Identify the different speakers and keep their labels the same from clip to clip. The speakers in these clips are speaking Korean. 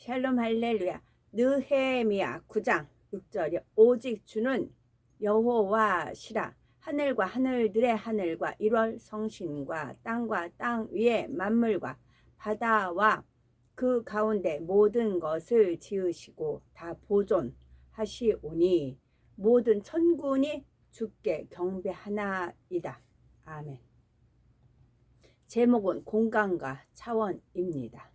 Speaker 1: 샬롬 할렐루야. 느헤미야 9장 6절이 오직 주는 여호와시라. 하늘과 하늘들의 하늘과 1월 성신과 땅 위의 만물과 바다와 그 가운데 모든 것을 지으시고 다 보존하시오니 모든 천군이 주께 경배하나이다. 아멘. 제목은 공간과 차원입니다.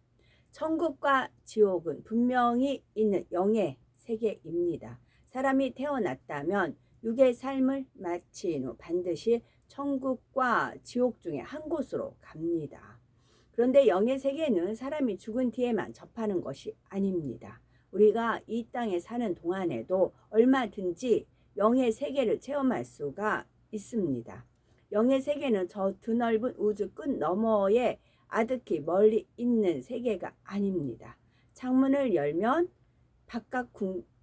Speaker 1: 천국과 지옥은 분명히 있는 영의 세계입니다. 사람이 태어났다면 육의 삶을 마친 후 반드시 천국과 지옥 중에 한 곳으로 갑니다. 그런데 영의 세계는 사람이 죽은 뒤에만 접하는 것이 아닙니다. 우리가 이 땅에 사는 동안에도 얼마든지 영의 세계를 체험할 수가 있습니다. 영의 세계는 저 드넓은 우주 끝 너머에 아득히 멀리 있는 세계가 아닙니다. 창문을 열면 바깥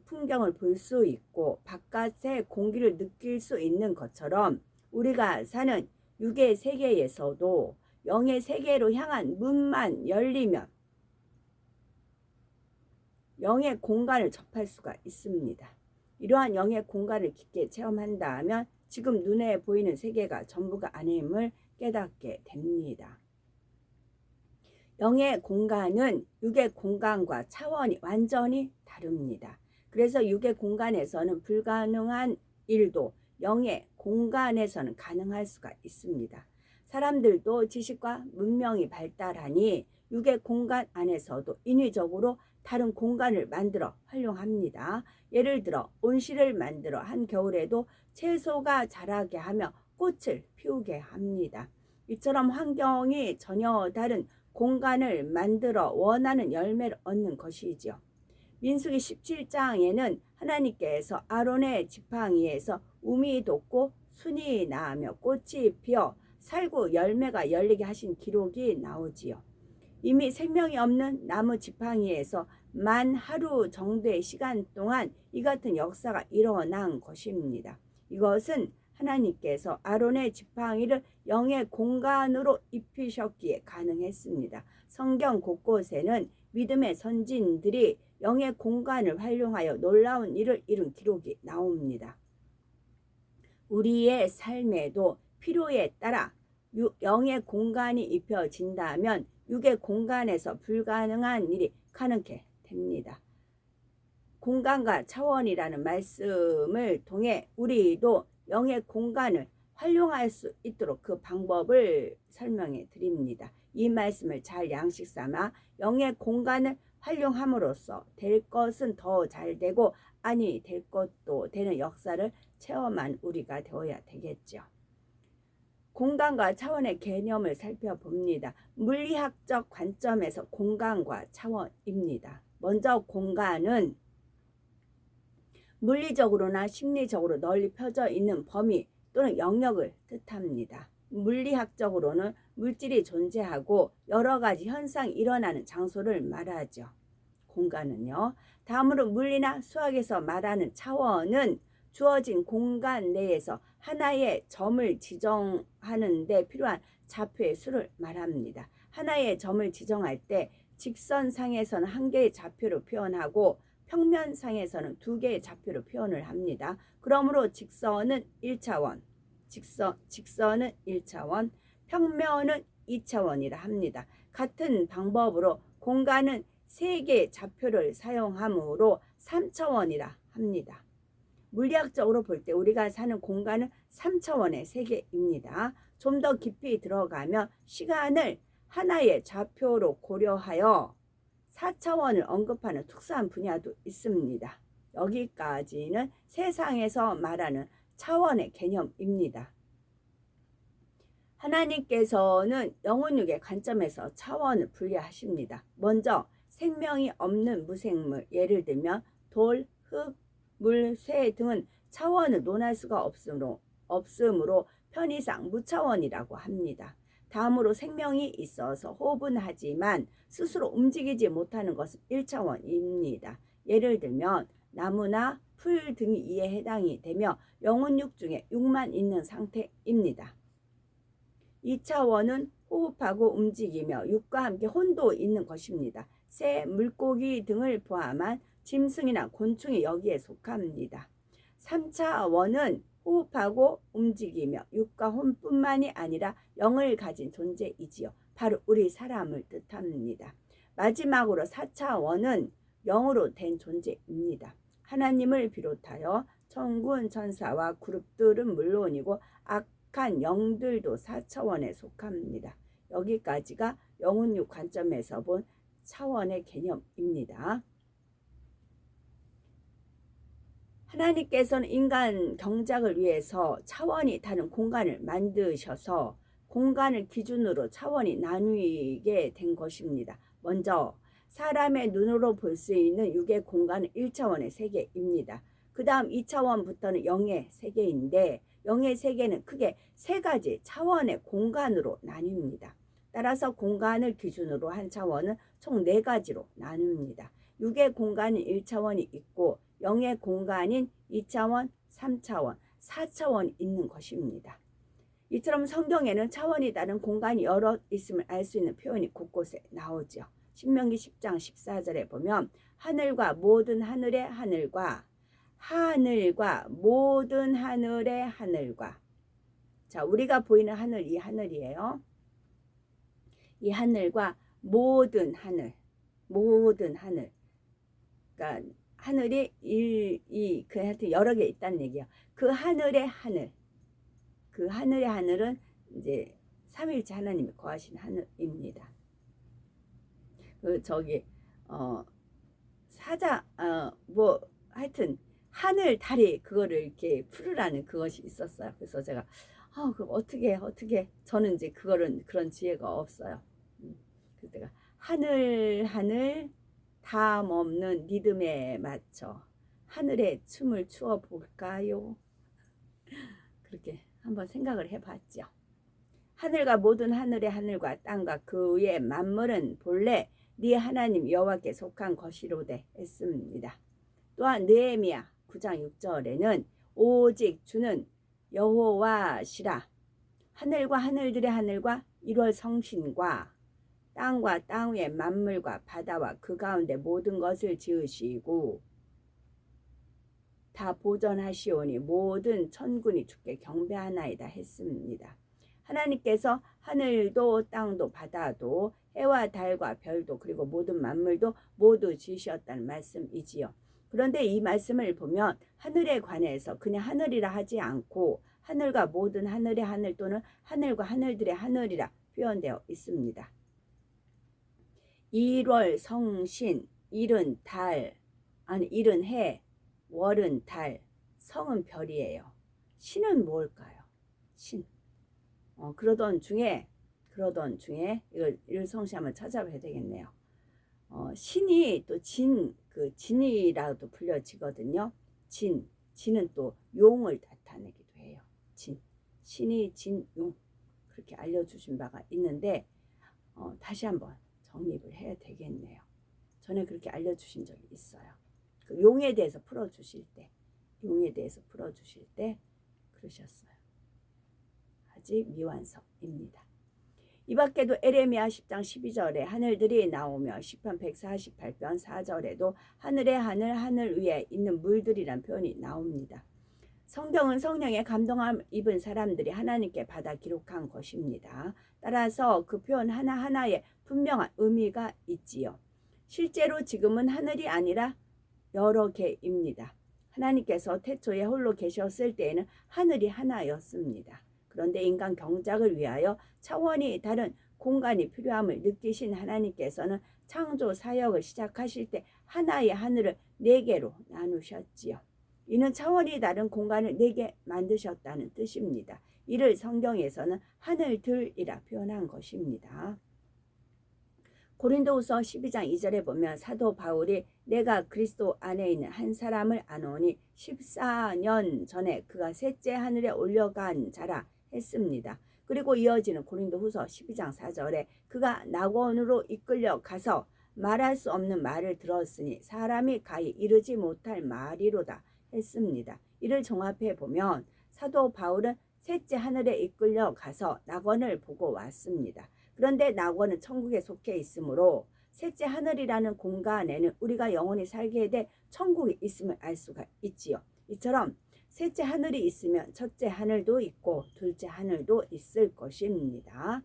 Speaker 1: 풍경을 볼 수 있고 바깥의 공기를 느낄 수 있는 것처럼 우리가 사는 육의 세계에서도 영의 세계로 향한 문만 열리면 영의 공간을 접할 수가 있습니다. 이러한 영의 공간을 깊게 체험한다면 지금 눈에 보이는 세계가 전부가 아님을 깨닫게 됩니다. 영의 공간은 육의 공간과 차원이 완전히 다릅니다. 그래서 육의 공간에서는 불가능한 일도 영의 공간에서는 가능할 수가 있습니다. 사람들도 지식과 문명이 발달하니 육의 공간 안에서도 인위적으로 다른 공간을 만들어 활용합니다. 예를 들어 온실을 만들어 한겨울에도 채소가 자라게 하며 꽃을 피우게 합니다. 이처럼 환경이 전혀 다른 공간을 만들어 원하는 열매를 얻는 것이지요. 민수기 17장에는 하나님께서 아론의 지팡이에서 우미 돋고 순이 나며 꽃이 피어 살구 열매가 열리게 하신 기록이 나오지요. 이미 생명이 없는 나무 지팡이에서 만 하루 정도의 시간 동안 이 같은 역사가 일어난 것입니다. 이것은 하나님께서 아론의 지팡이를 영의 공간으로 입히셨기에 가능했습니다. 성경 곳곳에는 믿음의 선진들이 영의 공간을 활용하여 놀라운 일을 이룬 기록이 나옵니다. 우리의 삶에도 필요에 따라 영의 공간이 입혀진다면 육의 공간에서 불가능한 일이 가능케 됩니다. 공간과 차원이라는 말씀을 통해 우리도 영의 공간을 활용할 수 있도록 그 방법을 설명해 드립니다. 이 말씀을 잘 양식 삼아 영의 공간을 활용함으로써 될 것은 더 잘 되고 아니 될 것도 되는 역사를 체험한 우리가 되어야 되겠죠. 공간과 차원의 개념을 살펴봅니다. 물리학적 관점에서 공간과 차원입니다. 먼저 공간은 물리적으로나 심리적으로 널리 펴져 있는 범위 또는 영역을 뜻합니다. 물리학적으로는 물질이 존재하고 여러 가지 현상이 일어나는 장소를 말하죠. 공간은요. 다음으로 물리나 수학에서 말하는 차원은 주어진 공간 내에서 하나의 점을 지정하는 데 필요한 좌표의 수를 말합니다. 하나의 점을 지정할 때 직선상에서는 한 개의 좌표로 표현하고 평면상에서는 두 개의 좌표로 표현을 합니다. 그러므로 직선은 1차원, 직선은 1차원, 평면은 2차원이라 합니다. 같은 방법으로 공간은 3개의 좌표를 사용하므로 3차원이라 합니다. 물리학적으로 볼 때 우리가 사는 공간은 3차원의 세계입니다. 좀 더 깊이 들어가면 시간을 하나의 좌표로 고려하여 4차원을 언급하는 특수한 분야도 있습니다. 여기까지는 세상에서 말하는 차원의 개념입니다. 하나님께서는 영혼육의 관점에서 차원을 분리하십니다. 먼저 생명이 없는 무생물, 예를 들면 돌, 흙, 물, 쇠 등은 차원을 논할 수가 없으므로 편의상 무차원이라고 합니다. 다음으로 생명이 있어서 호흡은 하지만 스스로 움직이지 못하는 것은 1차원입니다. 예를 들면 나무나 풀 등이 이에 해당이 되며 영혼육 중에 육만 있는 상태입니다. 2차원은 호흡하고 움직이며 육과 함께 혼도 있는 것입니다. 새, 물고기 등을 포함한 짐승이나 곤충이 여기에 속합니다. 3차원은 호흡하고 움직이며 육과 혼뿐만이 아니라 영을 가진 존재이지요. 바로 우리 사람을 뜻합니다. 마지막으로 4차원은 영으로 된 존재입니다. 하나님을 비롯하여 천군 천사와 그룹들은 물론이고 악한 영들도 4차원에 속합니다. 여기까지가 영혼육 관점에서 본 차원의 개념입니다. 하나님께서는 인간 경작을 위해서 차원이 다른 공간을 만드셔서 공간을 기준으로 차원이 나누게 된 것입니다. 먼저 사람의 눈으로 볼 수 있는 육의 공간은 1차원의 세계입니다. 그 다음 2차원부터는 영의 세계인데 영의 세계는 크게 세 가지 차원의 공간으로 나뉩니다. 따라서 공간을 기준으로 한 차원은 총 4가지로 나눕니다. 육의 공간은 1차원이 있고 영의 공간인 2차원, 3차원, 4차원이 있는 것입니다. 이처럼 성경에는 차원이 다른 공간이 여러 있음을 알 수 있는 표현이 곳곳에 나오죠. 신명기 10장 14절에 보면 하늘과 모든 하늘의 하늘과 하늘과 모든 하늘의 하늘과, 자, 우리가 보이는 하늘, 이 하늘이에요. 이 하늘과 모든 하늘, 모든 하늘, 그러니까 하늘이 그 하여튼 여러 개 있다는 얘기예요. 그 하늘의 하늘, 그 하늘의 하늘은 이제 삼위일체 하나님이 거하신 하늘입니다. 그 저기 사자 뭐 하여튼 하늘 다리 그거를 이렇게 풀으라는 그것이 있었어요. 그래서 제가 그럼 어떻게 저는 이제 그런 지혜가 없어요. 그래서 내가 하늘 담 없는 리듬에 맞춰 하늘에 춤을 추어 볼까요? 그렇게 한번 생각을 해봤죠. 하늘과 모든 하늘의 하늘과 땅과 그 위의 만물은 본래 네 하나님 여호와께 속한 것이로되 했습니다. 또한 느헤미야 9장 6절에는 오직 주는 여호와시라, 하늘과 하늘들의 하늘과 1월 성신과 땅과 땅 위의 만물과 바다와 그 가운데 모든 것을 지으시고 다 보전하시오니 모든 천군이 주께 경배하나이다 했습니다. 하나님께서 하늘도 땅도 바다도 해와 달과 별도 그리고 모든 만물도 모두 지으셨다는 말씀이지요. 그런데 이 말씀을 보면 하늘에 관해서 그냥 하늘이라 하지 않고 하늘과 모든 하늘의 하늘 또는 하늘과 하늘들의 하늘이라 표현되어 있습니다. 1월 성신, 일은 달, 아니 일은 해, 월은 달, 성은 별이에요. 신은 뭘까요? 신. 그러던 중에 이거 일성시 한번 찾아봐야 되겠네요. 신이 또 진이라도 불려지거든요. 진은 또 용을 나타내기도 해요. 신이 용 그렇게 알려주신 바가 있는데 다시 한번 정립을 해야 되겠네요. 전에 그렇게 알려주신 적이 있어요. 그 용에 대해서 풀어주실 때 그러셨어요. 아직 미완성입니다. 이 밖에도 에레미야 10장 12절에 하늘들이 나오며 시편 148편 4절에도 하늘의 하늘 위에 있는 물들이란 표현이 나옵니다. 성경은 성령의 감동함 입은 사람들이 하나님께 받아 기록한 것입니다. 따라서 그 표현 하나하나에 분명한 의미가 있지요. 실제로 지금은 하늘이 아니라 여러 개입니다. 하나님께서 태초에 홀로 계셨을 때에는 하늘이 하나였습니다. 그런데 인간 경작을 위하여 차원이 다른 공간이 필요함을 느끼신 하나님께서는 창조 사역을 시작하실 때 하나의 하늘을 4개로 나누셨지요. 이는 차원이 다른 공간을 4개 만드셨다는 뜻입니다. 이를 성경에서는 하늘들이라 표현한 것입니다. 고린도후서 12장 2절에 보면 사도 바울이 내가 그리스도 안에 있는 한 사람을 아노니 14년 전에 그가 셋째 하늘에 올려간 자라 했습니다. 그리고 이어지는 고린도후서 12장 4절에 그가 낙원으로 이끌려 가서 말할 수 없는 말을 들었으니 사람이 가히 이르지 못할 말이로다 했습니다. 이를 종합해 보면 사도 바울은 셋째 하늘에 이끌려 가서 낙원을 보고 왔습니다. 그런데 낙원은 천국에 속해 있으므로 셋째 하늘이라는 공간에는 우리가 영원히 살게 될 천국이 있음을 알 수가 있지요. 이처럼 셋째 하늘이 있으면 첫째 하늘도 있고 둘째 하늘도 있을 것입니다.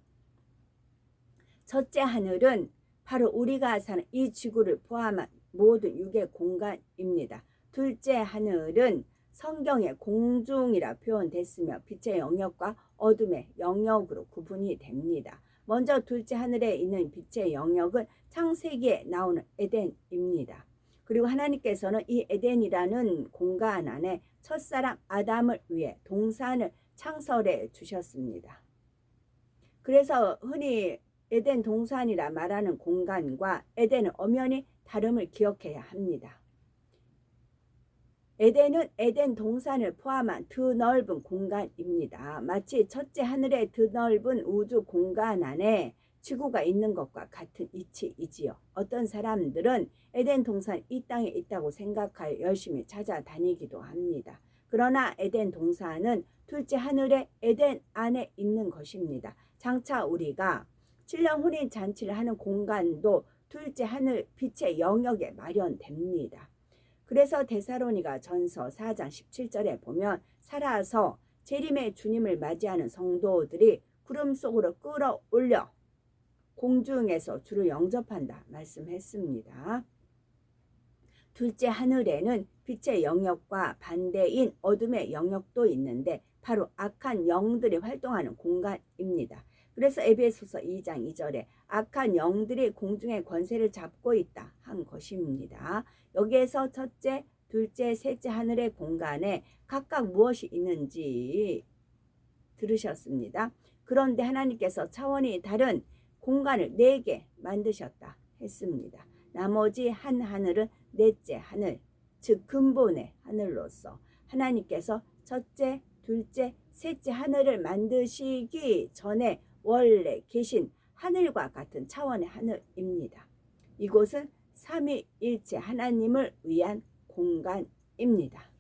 Speaker 1: 첫째 하늘은 바로 우리가 사는 이 지구를 포함한 모든 육의 공간입니다. 둘째 하늘은 성경에 공중이라 표현됐으며 빛의 영역과 어둠의 영역으로 구분이 됩니다. 먼저 둘째 하늘에 있는 빛의 영역은 창세기에 나오는 에덴입니다. 그리고 하나님께서는 이 에덴이라는 공간 안에 첫사람 아담을 위해 동산을 창설해 주셨습니다. 그래서 흔히 에덴 동산이라 말하는 공간과 에덴은 엄연히 다름을 기억해야 합니다. 에덴은 에덴 동산을 포함한 드넓은 공간입니다. 마치 첫째 하늘의 드넓은 우주 공간 안에 지구가 있는 것과 같은 이치이지요. 어떤 사람들은 에덴 동산 이 땅에 있다고 생각하여 열심히 찾아다니기도 합니다. 그러나 에덴 동산은 둘째 하늘의 에덴 안에 있는 것입니다. 장차 우리가 7년 혼인 잔치를 하는 공간도 둘째 하늘 빛의 영역에 마련됩니다. 그래서 데살로니가 전서 4장 17절에 보면 살아서 재림의 주님을 맞이하는 성도들이 구름 속으로 끌어올려 공중에서 주를 영접한다 말씀했습니다. 둘째 하늘에는 빛의 영역과 반대인 어둠의 영역도 있는데 바로 악한 영들이 활동하는 공간입니다. 그래서 에베소서 2장 2절에 악한 영들이 공중의 권세를 잡고 있다 한 것입니다. 여기에서 첫째, 둘째, 셋째 하늘의 공간에 각각 무엇이 있는지 들으셨습니다. 그런데 하나님께서 차원이 다른 공간을 4개 만드셨다 했습니다. 나머지 한 하늘은 넷째 하늘, 즉 근본의 하늘로서 하나님께서 첫째, 둘째, 셋째 하늘을 만드시기 전에 원래 계신 하늘과 같은 차원의 하늘입니다. 이곳은 삼위일체 하나님을 위한 공간입니다.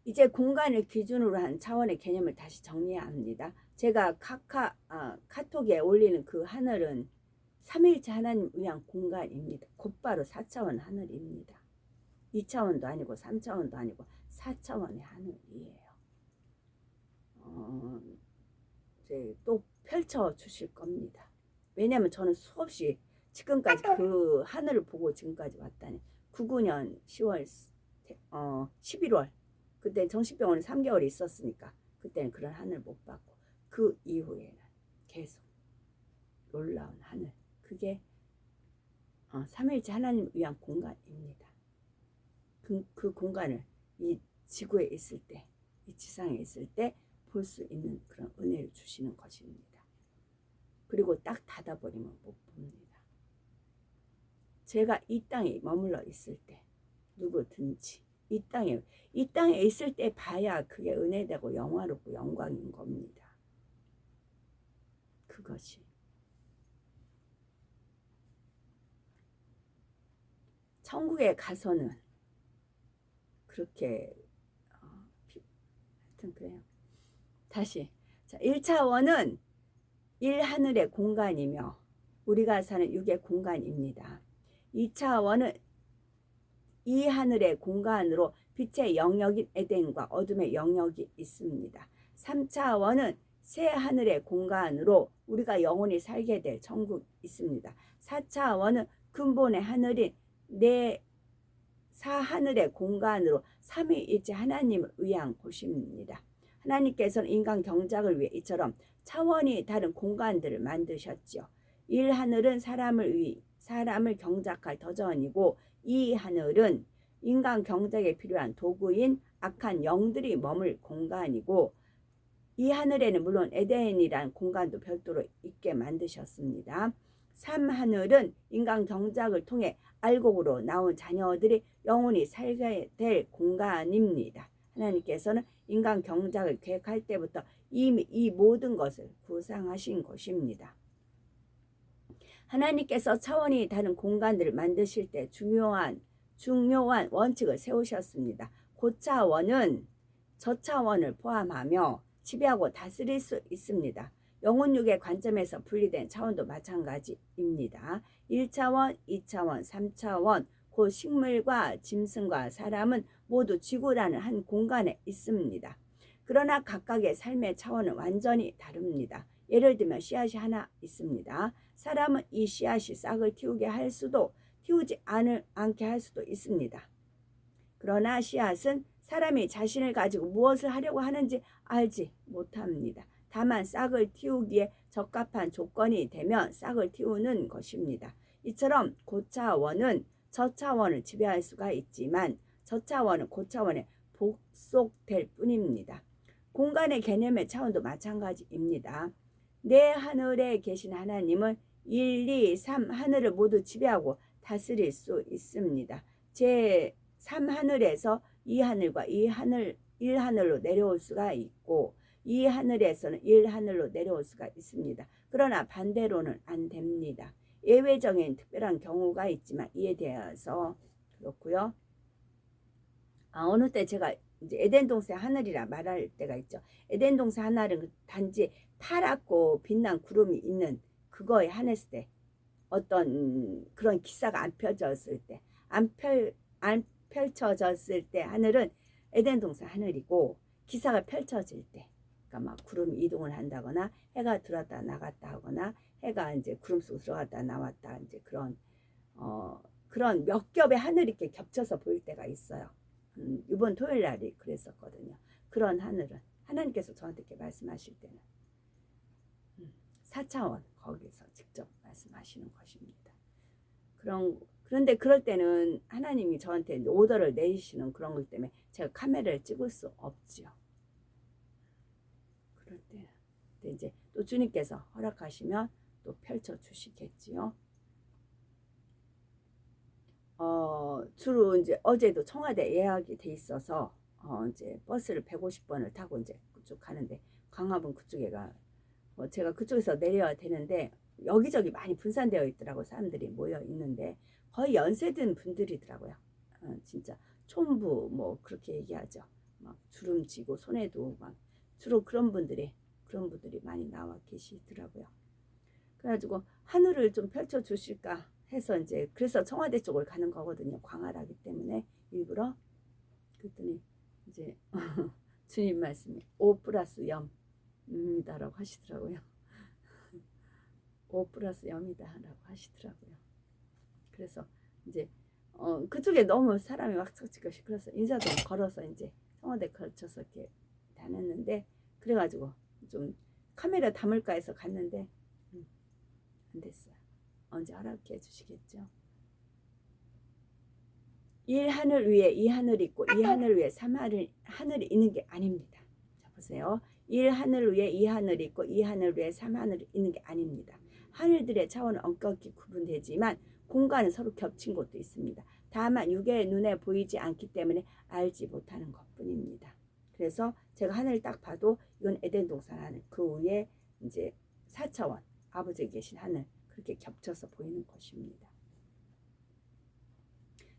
Speaker 1: 이제 공간을 기준으로 한 차원의 개념을 다시 정리해야 합니다. 제가 카톡에 올리는 그 하늘은 삼위일체 하나님 위한 공간입니다. 곧바로 4차원 하늘입니다. 2차원도 아니고 3차원도 아니고 4차원의 하늘이에요. 이제 또 펼쳐 주실 겁니다. 왜냐하면 저는 수없이 지금까지 그 하늘을 보고 지금까지 왔다니 99년 10월 11월 그때 정신병원에 3개월 있었으니까 그때는 그런 하늘 못 봤고 그 이후에는 계속 놀라운 하늘 그게 삼위일체 하나님 위한 공간입니다. 그 공간을 이 지구에 있을 때 이 지상에 있을 때 볼 수 있는 그런 은혜를 주시는 것입니다. 그리고 딱 닫아버리면 못 봅니다. 제가 이 땅에 머물러 있을 때 누구든지 이 땅에 있을 때 봐야 그게 은혜되고 영화롭고 영광인 겁니다. 그것이 천국에 가서는 그렇게 하여튼 그래요. 다시 자 1차원은 1하늘의 공간이며 우리가 사는 육의 공간입니다. 2차원은 2하늘의 공간으로 빛의 영역인 에덴과 어둠의 영역이 있습니다. 3차원은 새 하늘의 공간으로 우리가 영원히 살게 될 천국이 있습니다. 4차원은 근본의 하늘인 사하늘의 공간으로 삼위일체 하나님을 위한 곳입니다. 하나님께서는 인간 경작을 위해 이처럼 차원이 다른 공간들을 만드셨죠. 1하늘은 사람을 경작할 터전이고 2하늘은 인간 경작에 필요한 도구인 악한 영들이 머물 공간이고 이 하늘에는 물론 에덴이란 공간도 별도로 있게 만드셨습니다. 3하늘은 인간 경작을 통해 알곡으로 나온 자녀들이 영원히 살게 될 공간입니다. 하나님께서는 인간 경작을 계획할 때부터 이미 이 모든 것을 구상하신 것입니다. 하나님께서 차원이 다른 공간들을 만드실 때 중요한 원칙을 세우셨습니다. 고차원은 저차원을 포함하며 지배하고 다스릴 수 있습니다. 영혼육의 관점에서 분리된 차원도 마찬가지입니다. 1차원, 2차원, 3차원, 곧 식물과 짐승과 사람은 모두 지구라는 한 공간에 있습니다. 그러나 각각의 삶의 차원은 완전히 다릅니다. 예를 들면 씨앗이 하나 있습니다. 사람은 이 씨앗이 싹을 틔우게 할 수도 틔우지 않게 할 수도 있습니다. 그러나 씨앗은 사람이 자신을 가지고 무엇을 하려고 하는지 알지 못합니다. 다만 싹을 틔우기에 적합한 조건이 되면 싹을 틔우는 것입니다. 이처럼 고차원은 저차원을 지배할 수가 있지만 저차원은 고차원에 복속될 뿐입니다. 공간의 개념의 차원도 마찬가지입니다. 내 하늘에 계신 하나님은 1, 2, 3 하늘을 모두 지배하고 다스릴 수 있습니다. 제 3하늘에서 이 하늘과 이 하늘 1하늘로 내려올 수가 있고 이 하늘에서는 1하늘로 내려올 수가 있습니다. 그러나 반대로는 안 됩니다. 예외적인 특별한 경우가 있지만 이에 대해서 그렇고요. 어느 때 제가 이제 에덴 동산 하늘이라 말할 때가 있죠. 에덴 동산 하늘은 단지 파랗고 빛난 구름이 있는 그거에 한했을 때 어떤 그런 기사가 안 펼쳐졌을 때 안 펼쳐졌을 때 하늘은 에덴 동산 하늘이고 기사가 펼쳐질 때 그러니까 막 구름이 이동을 한다거나 해가 들어갔다 나갔다 하거나 해가 이제 구름 속으로 들어갔다 나왔다 이제 그런 몇 겹의 하늘이 이렇게 겹쳐서 보일 때가 있어요. 이번 토요일 날이 그랬었거든요. 그런 하늘은 하나님께서 저한테 이렇게 말씀하실 때는 4차원 거기서 직접 말씀하시는 것입니다. 그런데 그럴 때는 하나님이 저한테 오더를 내리시는 그런 것 때문에 제가 카메라를 찍을 수 없지요. 그럴 때는 근데 이제 또 주님께서 허락하시면 또 펼쳐 주시겠지요. 주로 이제 어제도 청와대 예약이 돼 있어서 이제 버스를 150번을 타고 이제 그쪽 가는데 광화문 그쪽에가 제가 그쪽에서 내려야 되는데 여기저기 많이 분산되어 있더라고요. 사람들이 모여 있는데 거의 연세든 분들이더라고요. 진짜 촌부 뭐 그렇게 얘기하죠. 막 주름 지고 손에도 막 주로 그런 분들이 많이 나와 계시더라고요. 그래가지고 하늘을 좀 펼쳐 주실까 해서 이제 그래서 청와대 쪽을 가는 거거든요. 광활하기 때문에 일부러. 그랬더니 이제 주님 말씀이 5+0입니다라고 하시더라고요. 5+0이다라고 하시더라고요. 그래서 이제 그쪽에 너무 사람이 막 척지고 시끄러서 인사도 걸어서 이제 청와대 걸쳐서 이렇게 다녔는데 그래가지고 좀 카메라 담을까 해서 갔는데 안 됐어요. 언제 허락해 주시겠죠? 1하늘 위에 2하늘이 있고 2하늘 위에 3하늘이 있는 게 아닙니다. 자 보세요. 1하늘 위에 2하늘이 있고 2하늘 위에 3하늘이 있는 게 아닙니다. 하늘들의 차원은 엄격히 구분되지만 공간은 서로 겹친 곳도 있습니다. 다만 육의 눈에 보이지 않기 때문에 알지 못하는 것뿐입니다. 그래서 제가 하늘을 딱 봐도 이건 에덴 동산 하늘, 그 위에 이제 4차원 아버지에 계신 하늘 그렇게 겹쳐서 보이는 것입니다.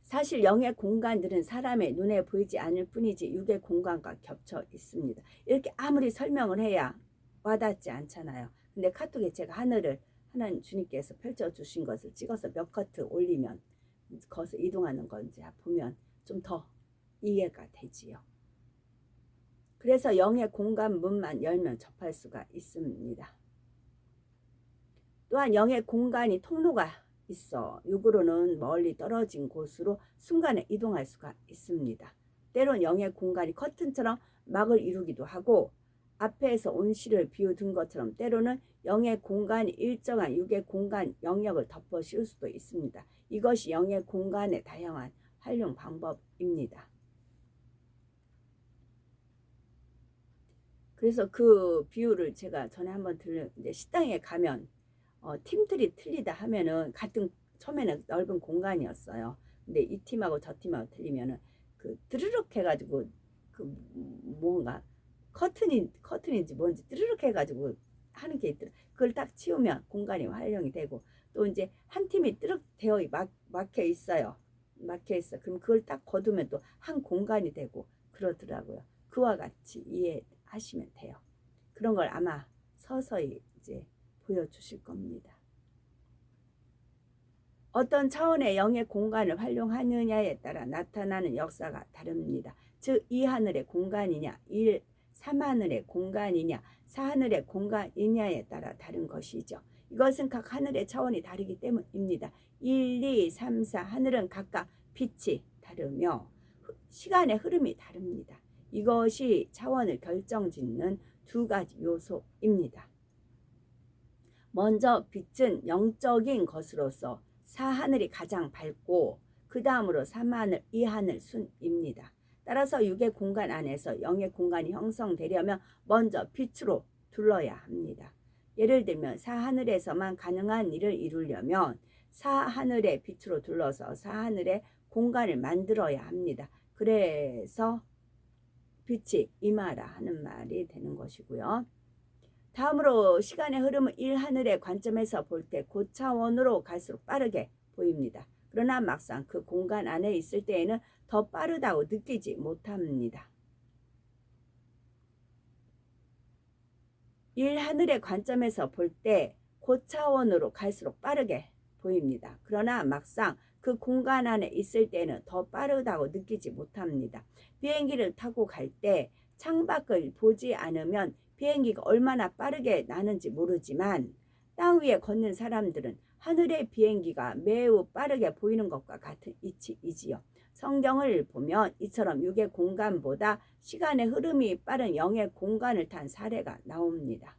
Speaker 1: 사실 영의 공간들은 사람의 눈에 보이지 않을 뿐이지 육의 공간과 겹쳐 있습니다. 이렇게 아무리 설명을 해야 와닿지 않잖아요. 근데 카톡에 제가 하늘을 하나님 주님께서 펼쳐주신 것을 찍어서 몇 커트 올리면 거기서 이동하는 건지 보면 좀 더 이해가 되지요. 그래서 영의 공간 문만 열면 접할 수가 있습니다. 또한 영의 공간이 통로가 있어 육으로는 멀리 떨어진 곳으로 순간에 이동할 수가 있습니다. 때론 영의 공간이 커튼처럼 막을 이루기도 하고 앞에서 온실을 비우둔 것처럼 때로는 영의 공간이 일정한 육의 공간 영역을 덮어 씌울 수도 있습니다. 이것이 영의 공간의 다양한 활용 방법입니다. 그래서 그 비유를 제가 전에 한번 들렸는데 식당에 가면 팀들이 틀리다 하면은 같은 처음에는 넓은 공간이었어요. 근데 이 팀하고 저 팀하고 틀리면은 그 드르륵 해가지고 그 뭔가 커튼인지 뭔지 드르륵 해가지고 하는 게 있더라. 그걸 딱 치우면 공간이 활용이 되고 또 이제 한 팀이 뜨륵 되어 막혀 있어요. 막혀 있어. 그럼 그걸 딱 거두면 또 한 공간이 되고 그러더라고요. 그와 같이 이해하시면 돼요. 그런 걸 아마 서서히 이제 보여주실 겁니다. 어떤 차원의 영의 공간을 활용하느냐에 따라 나타나는 역사가 다릅니다. 즉, 이 하늘의 공간이냐, 3하늘의 공간이냐, 4하늘의 공간이냐에 따라 다른 것이죠. 이것은 각 하늘의 차원이 다르기 때문입니다. 1, 2, 3, 4 하늘은 각각 빛이 다르며 시간의 흐름이 다릅니다. 이것이 차원을 결정짓는 두 가지 요소입니다. 먼저 빛은 영적인 것으로서 4하늘이 가장 밝고 그 다음으로 3하늘, 2하늘 순입니다. 따라서 육의 공간 안에서 영의 공간이 형성되려면 먼저 빛으로 둘러야 합니다. 예를 들면 4하늘에서만 가능한 일을 이루려면 4하늘의 빛으로 둘러서 4하늘의 공간을 만들어야 합니다. 그래서 빛이 임하라 하는 말이 되는 것이고요. 다음으로 시간의 흐름은 1하늘의 관점에서 볼 때 고차원으로 갈수록 빠르게 보입니다. 그러나 막상 그 공간 안에 있을 때에는 더 빠르다고 느끼지 못합니다. 1하늘의 관점에서 볼 때 고차원으로 갈수록 빠르게 보입니다. 그러나 막상 그 공간 안에 있을 때는 더 빠르다고 느끼지 못합니다. 비행기를 타고 갈 때 창밖을 보지 않으면 비행기가 얼마나 빠르게 나는지 모르지만 땅 위에 걷는 사람들은 하늘의 비행기가 매우 빠르게 보이는 것과 같은 이치이지요. 성경을 보면 이처럼 육의 공간보다 시간의 흐름이 빠른 영의 공간을 탄 사례가 나옵니다.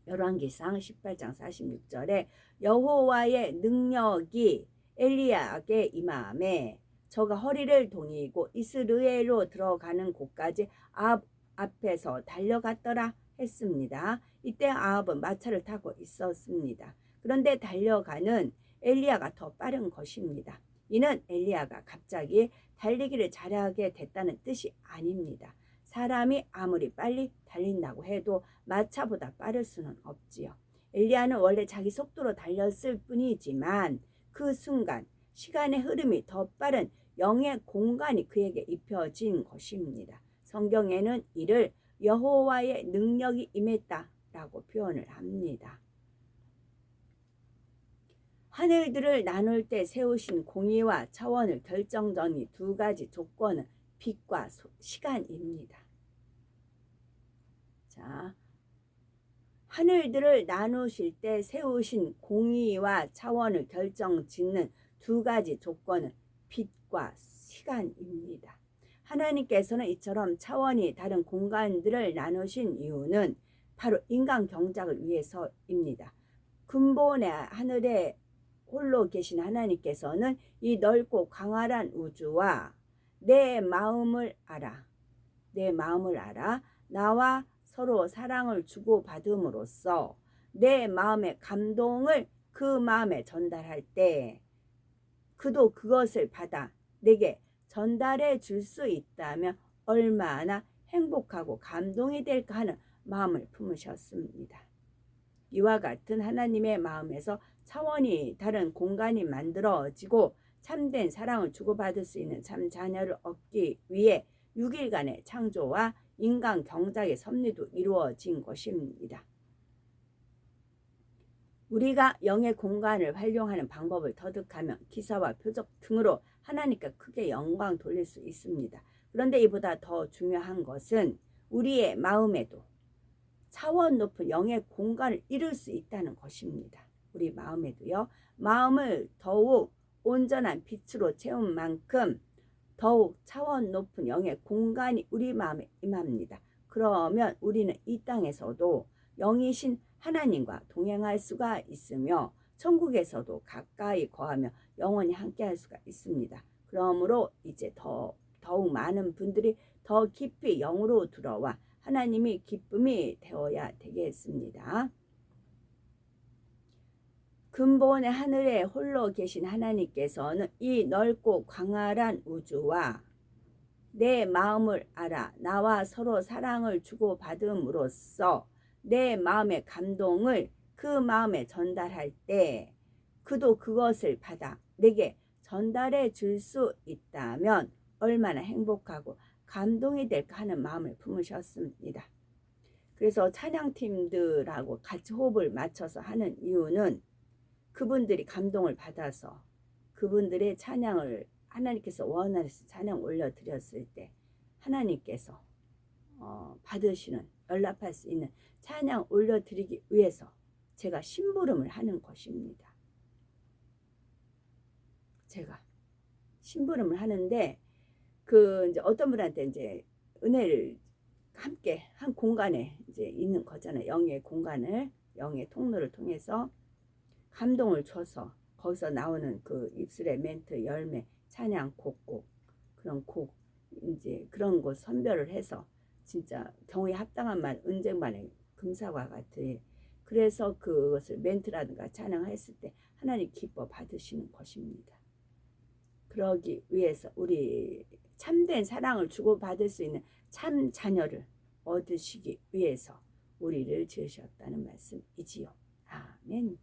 Speaker 1: 열왕기상 18장 46절에 여호와의 능력이 엘리야에게 임함에 저가 허리를 동이고 이스르엘로 들어가는 곳까지 아합 앞에서 달려갔더라 했습니다. 이때 아합은 마차를 타고 있었습니다. 그런데 달려가는 엘리야가 더 빠른 것입니다. 이는 엘리야가 갑자기 달리기를 잘하게 됐다는 뜻이 아닙니다. 사람이 아무리 빨리 달린다고 해도 마차보다 빠를 수는 없지요. 엘리야는 원래 자기 속도로 달렸을 뿐이지만 그 순간 시간의 흐름이 더 빠른 영의 공간이 그에게 입혀진 것입니다. 성경에는 이를 여호와의 능력이 임했다라고 표현을 합니다. 하늘들을 나눌 때 세우신 공의와 차원을 결정짓는 두 가지 조건은 빛과 시간입니다. 자, 하늘들을 나누실 때 세우신 공의와 차원을 결정짓는 두 가지 조건은 빛과 시간입니다. 하나님께서는 이처럼 차원이 다른 공간들을 나누신 이유는 바로 인간 경작을 위해서입니다. 근본의 하늘에 홀로 계신 하나님께서는 이 넓고 광활한 우주와 내 마음을 알아 나와 서로 사랑을 주고받음으로써 내 마음의 감동을 그 마음에 전달할 때 그도 그것을 받아 내게 전달해 줄 수 있다면 얼마나 행복하고 감동이 될까 하는 마음을 품으셨습니다. 이와 같은 하나님의 마음에서 차원이 다른 공간이 만들어지고 참된 사랑을 주고받을 수 있는 참 자녀를 얻기 위해 6일간의 창조와 인간 경작의 섭리도 이루어진 것입니다. 우리가 영의 공간을 활용하는 방법을 터득하면 기사와 표적 등으로 하나님께 크게 영광 돌릴 수 있습니다. 그런데 이보다 더 중요한 것은 우리의 마음에도 차원 높은 영의 공간을 이룰 수 있다는 것입니다. 우리 마음에도요. 마음을 더욱 온전한 빛으로 채운 만큼 더욱 차원 높은 영의 공간이 우리 마음에 임합니다. 그러면 우리는 이 땅에서도 영이신 하나님과 동행할 수가 있으며 천국에서도 가까이 거하며 영원히 함께할 수가 있습니다. 그러므로 이제 더욱 많은 분들이 더 깊이 영으로 들어와 하나님이 기쁨이 되어야 되겠습니다. 근본의 하늘에 홀로 계신 하나님께서는 이 넓고 광활한 우주와 내 마음을 알아 나와 서로 사랑을 주고받음으로써 내 마음의 감동을 그 마음에 전달할 때 그도 그것을 받아 내게 전달해 줄 수 있다면 얼마나 행복하고 감동이 될까 하는 마음을 품으셨습니다. 그래서 찬양팀들하고 같이 호흡을 맞춰서 하는 이유는 그분들이 감동을 받아서 그분들의 찬양을 하나님께서 원하셔서 찬양 올려드렸을 때 하나님께서 받으시는 연락할 수 있는 찬양 올려드리기 위해서 제가 심부름을 하는 것입니다. 제가 심부름을 하는데 이제 어떤 분한테 이제 은혜를 함께 한 공간에 이제 있는 거잖아요. 영의 공간을 영의 통로를 통해서 감동을 줘서 거기서 나오는 그 입술의 멘트, 열매, 찬양, 곡곡 그런 곡 이제 그런 거 선별을 해서 진짜 경우에 합당한 말, 은쟁반의 금사과 같은 그래서 그것을 멘트라든가 찬양했을 때 하나님 기뻐 받으시는 것입니다. 그러기 위해서 우리 참된 사랑을 주고받을 수 있는 참 자녀를 얻으시기 위해서 우리를 지으셨다는 말씀이지요. 아멘.